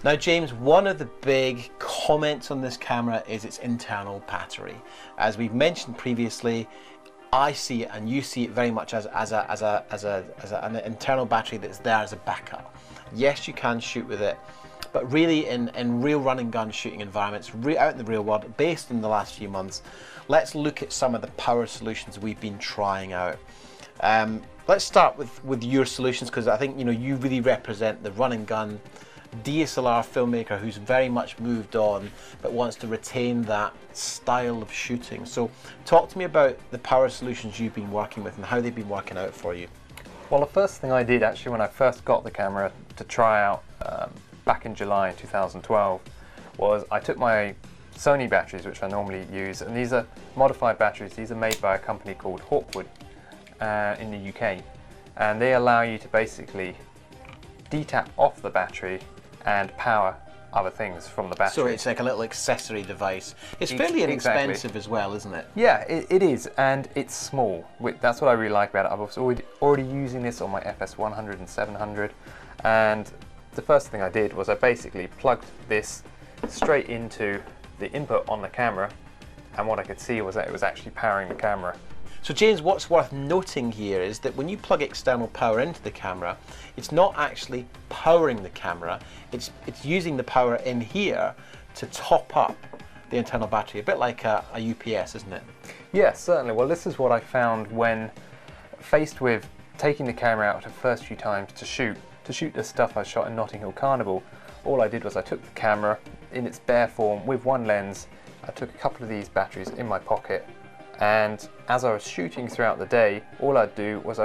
Now James, one of the big comments on this camera is its internal battery. As we've mentioned previously, I see it and you see it very much as an internal battery that's there as a backup. Yes, you can shoot with it, but really in real run and gun shooting environments, out in the real world, based on the last few months, let's look at some of the power solutions we've been trying out. Let's start with your solutions, because I think you really represent the run and gun DSLR filmmaker who's very much moved on but wants to retain that style of shooting. So talk to me about the power solutions you've been working with and how they've been working out for you. Well, the first thing I did actually when I first got the camera to try out back in July 2012 was I took my Sony batteries, which I normally use, and these are modified batteries. These are made by a company called Hawkwood in the UK, and they allow you to basically detap off the battery and power other things from the battery. So it's like a little accessory device. It's fairly inexpensive as well, isn't it? Yeah, it is, and it's small. That's what I really like about it. I was already using this on my FS100 and 700, and the first thing I did was I basically plugged this straight into the input on the camera, and what I could see was that it was actually powering the camera. So James, what's worth noting here is that when you plug external power into the camera, it's not actually powering the camera, it's using the power in here to top up the internal battery, a bit like a UPS, isn't it? Yes, certainly. Well, this is what I found when faced with taking the camera out the first few times to shoot the stuff I shot in Notting Hill Carnival. All I did was I took the camera in its bare form with one lens, I took a couple of these batteries in my pocket, and as I was shooting throughout the day, all I'd do was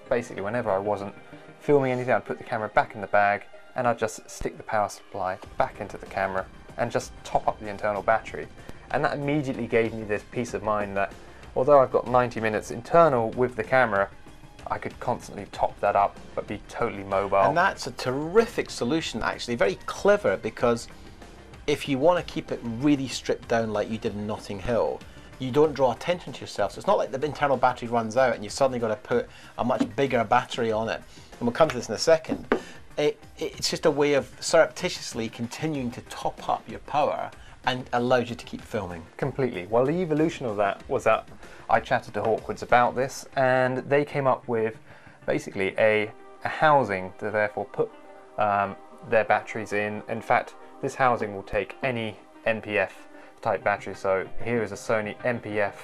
basically, whenever I wasn't filming anything, I'd put the camera back in the bag and I'd just stick the power supply back into the camera and just top up the internal battery. And that immediately gave me this peace of mind that although I've got 90 minutes internal with the camera, I could constantly top that up but be totally mobile. And that's a terrific solution, actually, very clever, because if you want to keep it really stripped down like you did in Notting Hill, you don't draw attention to yourself. So it's not like the internal battery runs out and you suddenly got to put a much bigger battery on it. And we'll come to this in a second. It's just a way of surreptitiously continuing to top up your power and allows you to keep filming. Completely. Well, the evolution of that was that I chatted to Hawkwoods about this, and they came up with basically a housing to therefore put their batteries in. In fact, this housing will take any NPF type battery. So here is a Sony NPF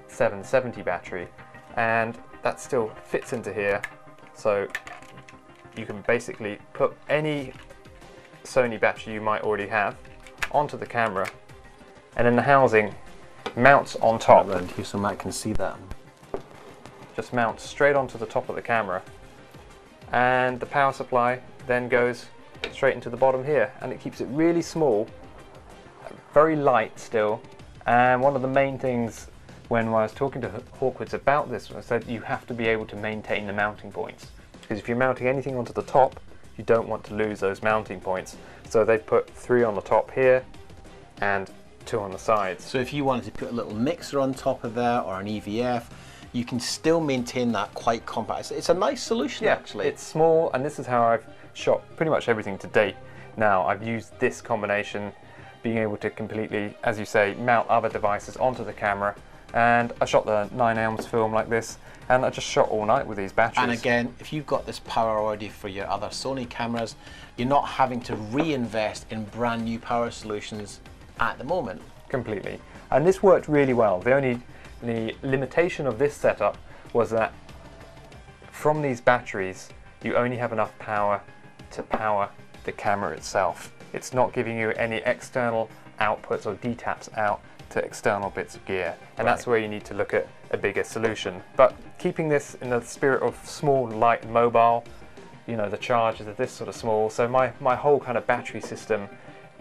770 battery, and that still fits into here. So you can basically put any Sony battery you might already have onto the camera, and then the housing mounts on top. Around here so Matt can see that. Just mounts straight onto the top of the camera, and the power supply then goes straight into the bottom here, and it keeps it really small, very light still. And one of the main things when I was talking to Hawkwoods about this was that you have to be able to maintain the mounting points, because if you're mounting anything onto the top, you don't want to lose those mounting points. So they put 3 on the top here and 2 on the sides. So if you wanted to put a little mixer on top of there or an EVF, you can still maintain that quite compact. It's a nice solution, actually. It's small, and this is how I've shot pretty much everything to date. Now, I've used this combination, being able to completely, as you say, mount other devices onto the camera, and I shot the 9mm film like this, and I just shot all night with these batteries. And again, if you've got this power already for your other Sony cameras, you're not having to reinvest in brand new power solutions at the moment. Completely. And this worked really well. The limitation of this setup was that from these batteries, you only have enough power to power the camera itself. It's not giving you any external outputs or detaps out to external bits of gear, and that's where you need to look at a bigger solution. But keeping this in the spirit of small, light and mobile, you know, the chargers are this sort of small, so my whole kind of battery system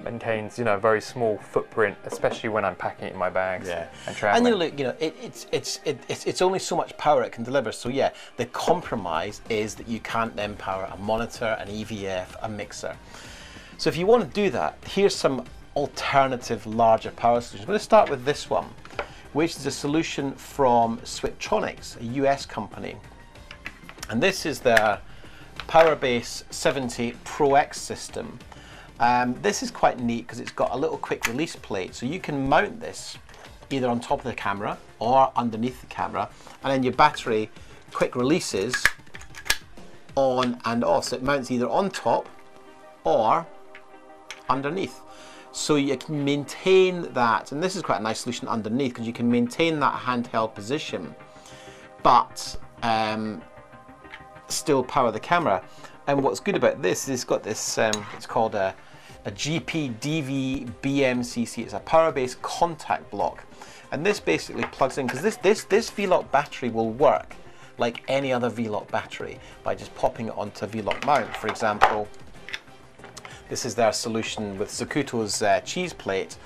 maintains, you know, a very small footprint, especially when I'm packing it in my bags and traveling. And look, you know, it's only so much power it can deliver. So yeah, the compromise is that you can't then power a monitor, an EVF, a mixer. So if you want to do that, here's some alternative larger power solutions. I'm going to start with this one, which is a solution from Switchtronics, a US company. And this is their Powerbase 70 Pro X system. This is quite neat because it's got a little quick release plate, so you can mount this either on top of the camera or underneath the camera, and then your battery quick releases on and off. So it mounts either on top or underneath. So you can maintain that, and this is quite a nice solution underneath because you can maintain that handheld position, but still power the camera. And what's good about this is it's got this, it's called a GPDV BMCC. It's a power-based contact block. And this basically plugs in, because this V-Lock battery will work like any other V-Lock battery by just popping it onto a V-Lock mount. For example, this is their solution with Zacuto's cheese plate.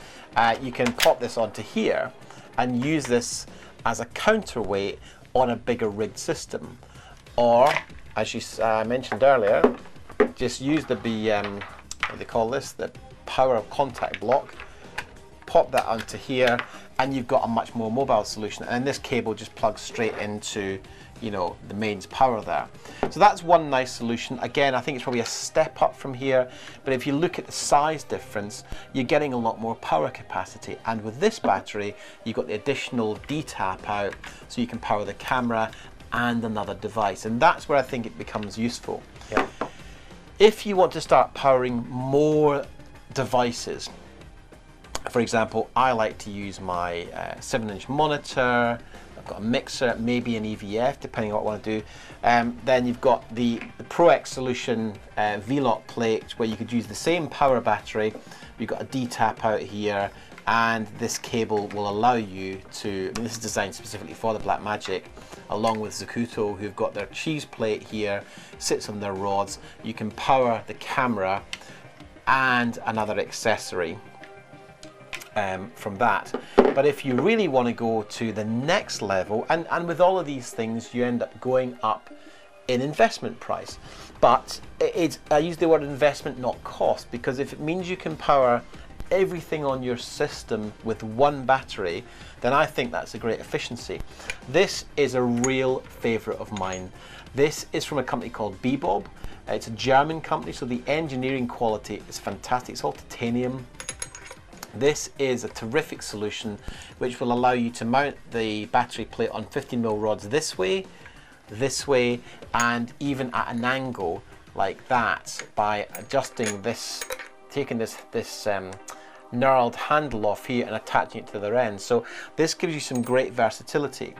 You can pop this onto here and use this as a counterweight on a bigger rigged system. Or, as you mentioned earlier, just use the what do they call this? The power contact block. Pop that onto here, and you've got a much more mobile solution. And this cable just plugs straight into, you know, the mains power there. So that's one nice solution. Again, I think it's probably a step up from here, but if you look at the size difference, you're getting a lot more power capacity. And with this battery, you've got the additional D-tap out, so you can power the camera and another device. And that's where I think it becomes useful. Yeah. If you want to start powering more devices, for example, I like to use my 7-inch monitor, I've got a mixer, maybe an EVF, depending on what I want to do. Then you've got the Pro X Solution V-Lock plate, where you could use the same power battery. You've got a D-tap out here, and this cable will allow you to, I mean, this is designed specifically for the BlackMagic, along with Zacuto, who've got their cheese plate here, sits on their rods. You can power the camera and another accessory from that. But if you really want to go to the next level, and with all of these things you end up going up in investment price, but I use the word investment, not cost, because if it means you can power everything on your system with one battery, then I think that's a great efficiency. This is a real favorite of mine. This is from a company called Bebob. It's a German company, so the engineering quality is fantastic. It's all titanium. This is a terrific solution which will allow you to mount the battery plate on 15mm rods this way, and even at an angle like that by adjusting this, taking this knurled handle off here and attaching it to the end. So this gives you some great versatility.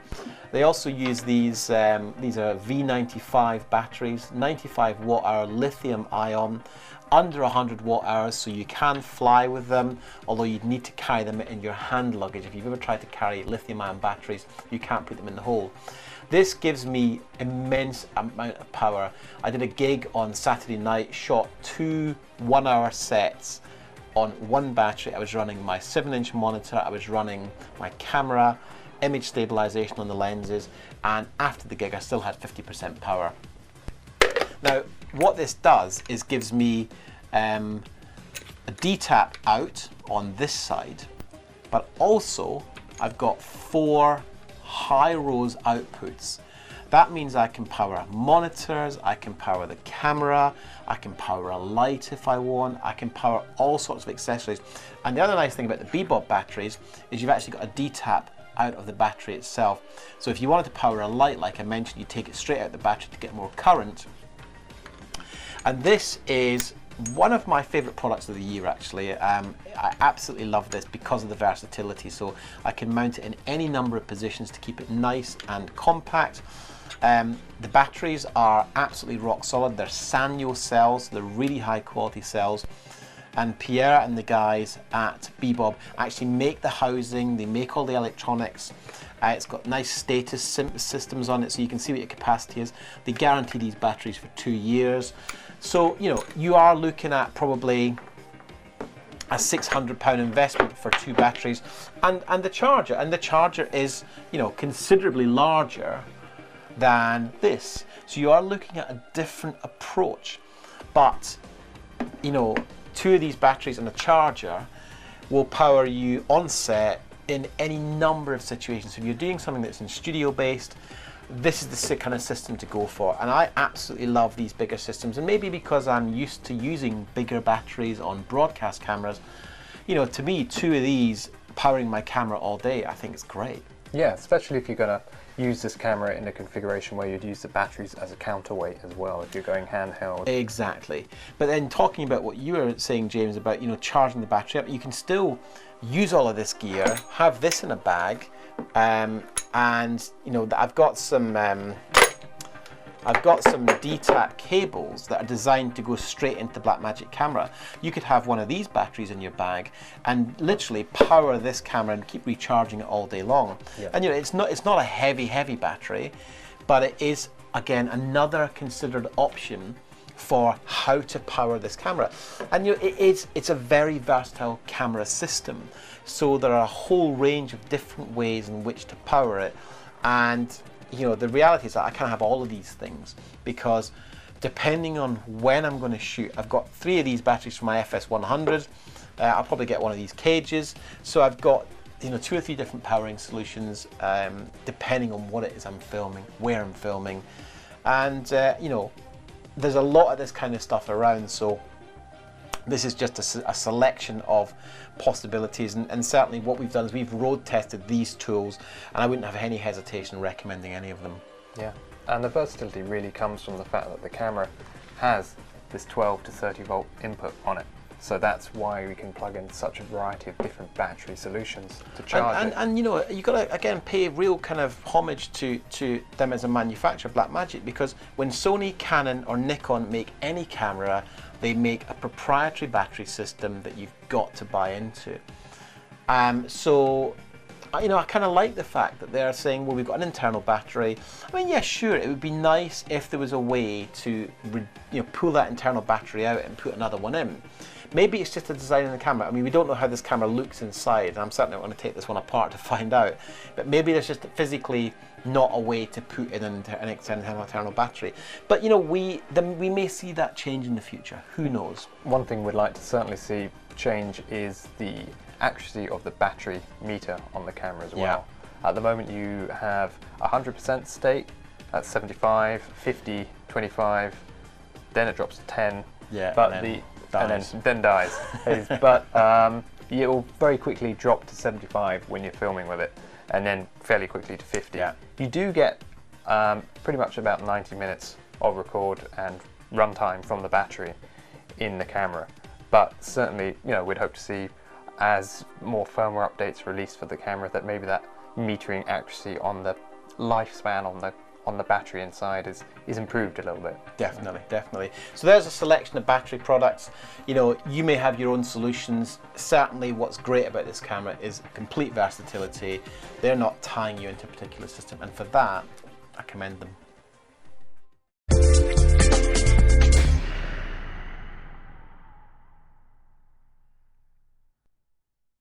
They also use these are V95 batteries, 95 watt-hour lithium ion, under 100 watt-hours, so you can fly with them, although you'd need to carry them in your hand luggage. If you've ever tried to carry lithium-ion batteries, you can't put them in the hole. This gives me immense amount of power. I did a gig on Saturday night, shot 2 one-hour sets on one battery. I was running my 7-inch monitor, I was running my camera, image stabilization on the lenses, and after the gig I still had 50% power. Now what this does is gives me a D-tap out on this side, but also I've got 4 high rose outputs. That means I can power monitors, I can power the camera, I can power a light if I want, I can power all sorts of accessories. And the other nice thing about the Bebob batteries is you've actually got a D-tap out of the battery itself. So if you wanted to power a light, like I mentioned, you take it straight out of the battery to get more current. And this is one of my favorite products of the year, actually. I absolutely love this because of the versatility. So I can mount it in any number of positions to keep it nice and compact. The batteries are absolutely rock solid. They're Sanyo cells, they're really high quality cells. And Pierre and the guys at Bebob actually make the housing, they make all the electronics. It's got nice status systems on it, so you can see what your capacity is. They guarantee these batteries for 2 years. So, you know, you are looking at probably a £600 investment for 2 batteries and the charger. And the charger is, you know, considerably larger than this. So you are looking at a different approach. But, you know, 2 of these batteries and a charger will power you on set in any number of situations. So if you're doing something that's in studio based, this is the kind of system to go for. And I absolutely love these bigger systems, and maybe because I'm used to using bigger batteries on broadcast cameras, you know, to me, 2 of these powering my camera all day, I think it's great. Yeah, especially if you're going to use this camera in a configuration where you'd use the batteries as a counterweight as well, if you're going handheld. Exactly. But then talking about what you were saying, James, about, you know, charging the battery up, you can still use all of this gear, have this in a bag, and you know, I've got some DTAC cables that are designed to go straight into BlackMagic camera. You could have one of these batteries in your bag and literally power this camera and keep recharging it all day long. Yeah. And you know, it's not a heavy battery, but it is, again, another considered option for how to power this camera. And you know, it's a very versatile camera system, so there are a whole range of different ways in which to power it. And you know, the reality is that I can't have all of these things, because depending on when I'm going to shoot, I've got 3 of these batteries for my FS100. I'll probably get one of these cages. So I've got, you know, 2 or 3 different powering solutions, depending on what it is I'm filming, where I'm filming. And you know, there's a lot of this kind of stuff around, so this is just a selection of possibilities, and certainly what we've done is we've road tested these tools, and I wouldn't have any hesitation recommending any of them. Yeah, and the versatility really comes from the fact that the camera has this 12 to 30 volt input on it. So that's why we can plug in such a variety of different battery solutions to charge it. And you know, you've got to, again, pay real kind of homage to them as a manufacturer, BlackMagic, because when Sony, Canon or Nikon make any camera, they make a proprietary battery system that you've got to buy into. So, you know, I kind of like the fact that they're saying, well, we've got an internal battery. I mean, yeah, sure, it would be nice if there was a way to, you know, pull that internal battery out and put another one in. Maybe it's just a design in the camera. I mean, we don't know how this camera looks inside, and I'm certainly not going to take this one apart to find out. But maybe there's just physically not a way to put in an external battery. But you know, we may see that change in the future. Who knows? One thing we'd like to certainly see change is the accuracy of the battery meter on the camera as well. Yeah. At the moment you have 100% state, that's 75, 50, 25, then it drops to 10, yeah, but then dies. But it'll very quickly drop to 75 when you're filming with it, and then fairly quickly to 50. Yeah. You do get pretty much about 90 minutes of record and runtime from the battery in the camera. But certainly, you know, we'd hope to see, as more firmware updates released for the camera, that maybe that metering accuracy on the lifespan on the battery inside is improved a little bit. Definitely, definitely. So there's a selection of battery products. You know, you may have your own solutions. Certainly what's great about this camera is complete versatility. They're not tying you into a particular system, and for that, I commend them.